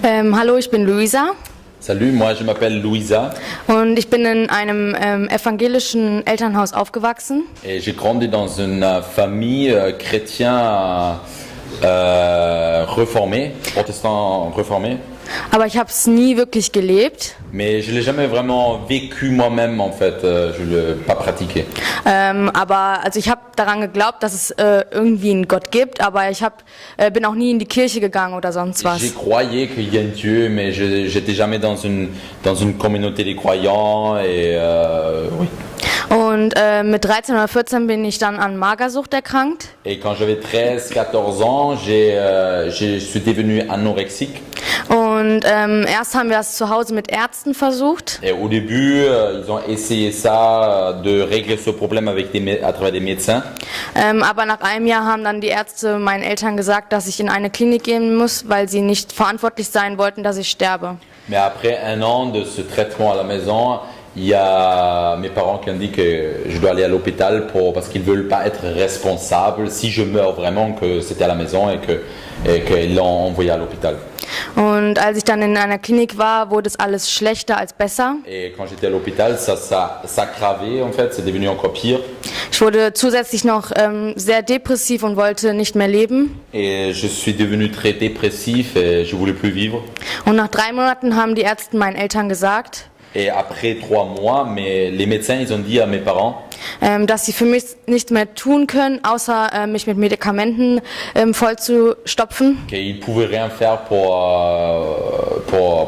Hallo, ich bin Luisa Salut, moi je m'appelle Luisa und ich bin in einem evangelischen Elternhaus aufgewachsen. et j'ai grandi dans une famille chrétien reformée, protestant reformé, Aber ich habe es nie wirklich gelebt. mais je l'ai jamais vraiment vécu moi-même en fait, je l'ai pas pratiqué. Aber also ich habe daran geglaubt, dass es irgendwie einen Gott gibt, aber ich bin auch nie in die Kirche gegangen oder sonst was. J'y croyais qu'il y a un Dieu, mais je j'étais jamais dans une communauté des croyants et oui. Und mit 13 oder 14 bin ich dann an Magersucht erkrankt. Et quand j'avais 13-14 ans, je suis devenu anorexique. Und erst haben wir es zu Hause mit Ärzten versucht. Et au début, ils ont essayé ça, de régler ce problème à travers des médecins. Aber nach einem Jahr haben dann die Ärzte meinen Eltern gesagt, dass ich in eine Klinik gehen muss, weil sie nicht verantwortlich sein wollten, dass ich sterbe. Mais après un an de ce traitement à la maison, il y a mes parents qui ont dit que je dois aller à l'hôpital parce qu'ils ne veulent pas être responsables si je meurs vraiment, que c'était à la maison et qu'ils l'ont envoyé à l'hôpital. Und als ich dann in einer Klinik war, wurde es alles schlechter als besser. Et quand j'étais à l'hôpital, ça s'aggravait en fait, c'est devenu encore pire. Ich wurde zusätzlich noch sehr depressiv und wollte nicht mehr leben. Et je suis devenu très dépressif et je voulais plus vivre. Und nach 3 Monaten haben die Ärzte meinen Eltern gesagt, Et après 3 mois, les médecins ils ont dit à mes parents dass sie für mich nichts mehr tun können, außer mich mit Medikamenten vollzustopfen. qu'ils ne pouvaient rien faire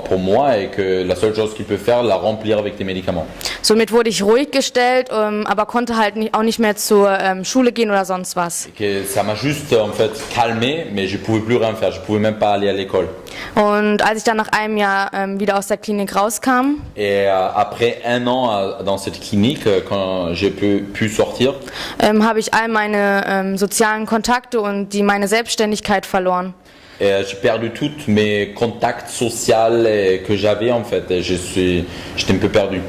pour moi et que la seule chose qu'ils peuvent faire, la remplir avec des médicaments. Somit wurde ich ruhig gestellt, aber konnte halt auch nicht mehr zur Schule gehen oder sonst was. Et que ça m'a juste en fait calmé, mais je pouvais plus rien faire, je pouvais même pas aller à l'école. Und als ich dann nach einem Jahr wieder aus der Klinik rauskam, Et après un an dans cette clinique, quand j'ai pu sortir, habe ich all meine sozialen Kontakte und meine Selbstständigkeit verloren. et j'ai perdu tous mes contacts sociaux que j'avais en fait. Et j'étais un peu perdu.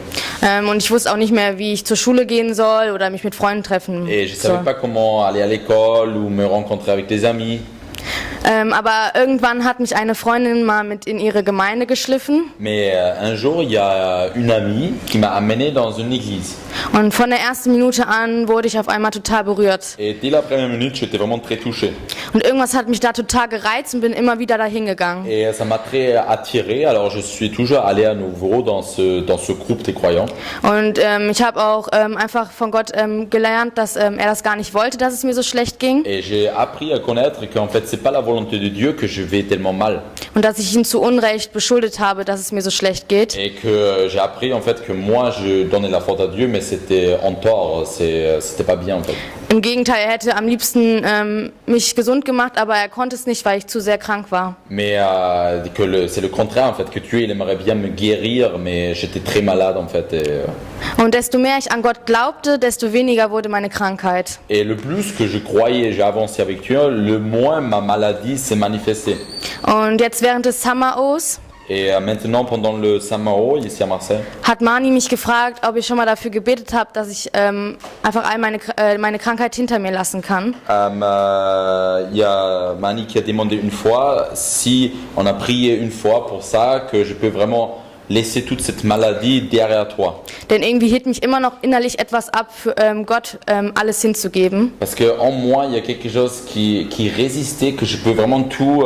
Und ich wusste auch nicht mehr, wie ich zur Schule gehen soll oder mich mit Freunden treffen Et je savais soll. pas comment aller à l'école ou me rencontrer avec des amis. Aber irgendwann hat mich eine Freundin mal mit in ihre Gemeinde geschliffen. Mais un jour, il y a une amie qui m'a amené dans une église. Und von der ersten Minute an wurde ich auf einmal total berührt. Et dès la première minute, j'étais vraiment très touché. Und irgendwas hat mich da total gereizt und bin immer wieder dahin gegangen. Et ça m'a très attiré, alors je suis toujours allé à nouveau dans ce groupe des croyants. Und ich habe auch einfach von Gott gelernt, dass er das gar nicht wollte, dass es mir so schlecht ging. Et j'ai appris à connaître qu'en fait, c'est pas la volonté de Dieu que je vais tellement mal. Und dass ich ihn zu Unrecht beschuldigt habe, dass es mir so schlecht geht. Et que j'ai appris en fait que moi, je donnais la faute à Dieu, mais c'était en tort, c'était pas bien en fait. Im Gegenteil, er hätte am liebsten mich gesund gemacht, aber er konnte es nicht, weil ich zu sehr krank war. Mais c'est le contraire en fait, que Dieu il aimerait bien me guérir, mais j'étais très malade en fait. Und desto mehr ich an Gott glaubte, desto weniger wurde meine Krankheit. Et le plus que je croyais, j'ai avancé avec Dieu, le moins ma maladie s'est manifestée. Und jetzt während des Summer-Os Et maintenant, pendant le Saint-Mao, ici à Marseille, hat Mani mich gefragt, ob ich schon mal dafür gebetet habe, dass ich einfach all meine Krankheit hinter mir lassen kann. il y a Mani qui a demandé une fois si on a prié une fois pour ça, que je peux vraiment laisser toute cette maladie derrière toi. Denn irgendwie hielt mich immer noch innerlich etwas ab, für Gott alles hinzugeben. Parce qu'en moi, il y a quelque chose qui résistait, que je peux vraiment tout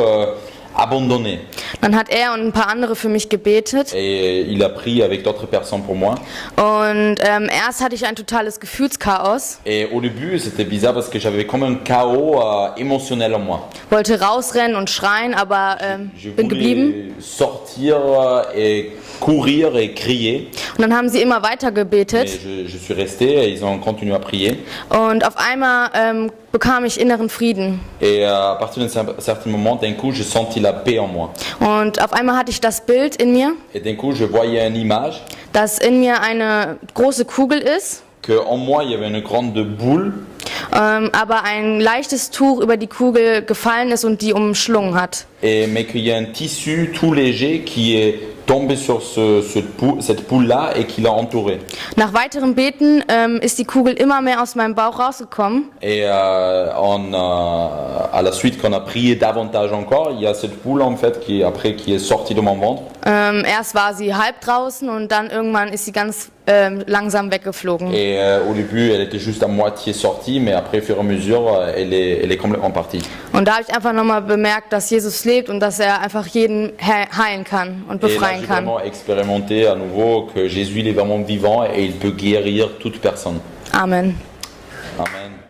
abandonner. Dann hat er und ein paar andere für mich gebetet. Et il a prié avec d'autres personnes pour moi. Und erst hatte ich ein totales Gefühlschaos. Et au début, c'était bizarre parce que j'avais comme un chaos émotionnel en moi. Wollte rausrennen und schreien, aber Je bin geblieben. voulais sortir et courir et crier. Und dann haben sie immer weiter Mais gebetet. je suis resté et ils ont continué à prier. Und auf einmal bekam ich inneren Frieden. Et à partir d'un certain moment, d'un coup, j'ai senti la paix en moi. Und auf einmal hatte ich das Bild in mir, Et d'un coup, je voyais une image, dass in mir eine große Kugel ist, qu'en moi, il y avait une grande boule, aber ein leichtes Tuch über die Kugel gefallen ist und die umschlungen hat. mais qu'il y a un tissu tout léger qui est tombé sur cette poule-là et qui l'a entourée. Nach weiterem Beten ist die Kugel immer mehr aus meinem Bauch rausgekommen. Et à la suite, qu'on a prié davantage encore, il y a cette poule en fait qui est sortie de mon ventre. Erst war sie halb draußen und dann irgendwann ist sie ganz langsam weggeflogen. Et au début, elle était juste à moitié sortie, mais après, au fur et à mesure, elle est complètement partie. Und da habe ich einfach nochmal bemerkt, dass Jesus lebt und dass er einfach jeden heilen kann und Et là, befreien j'ai kann. vraiment expérimenté à nouveau que Jésus il est vraiment vivant et il peut guérir toute personne. Amen. Amen.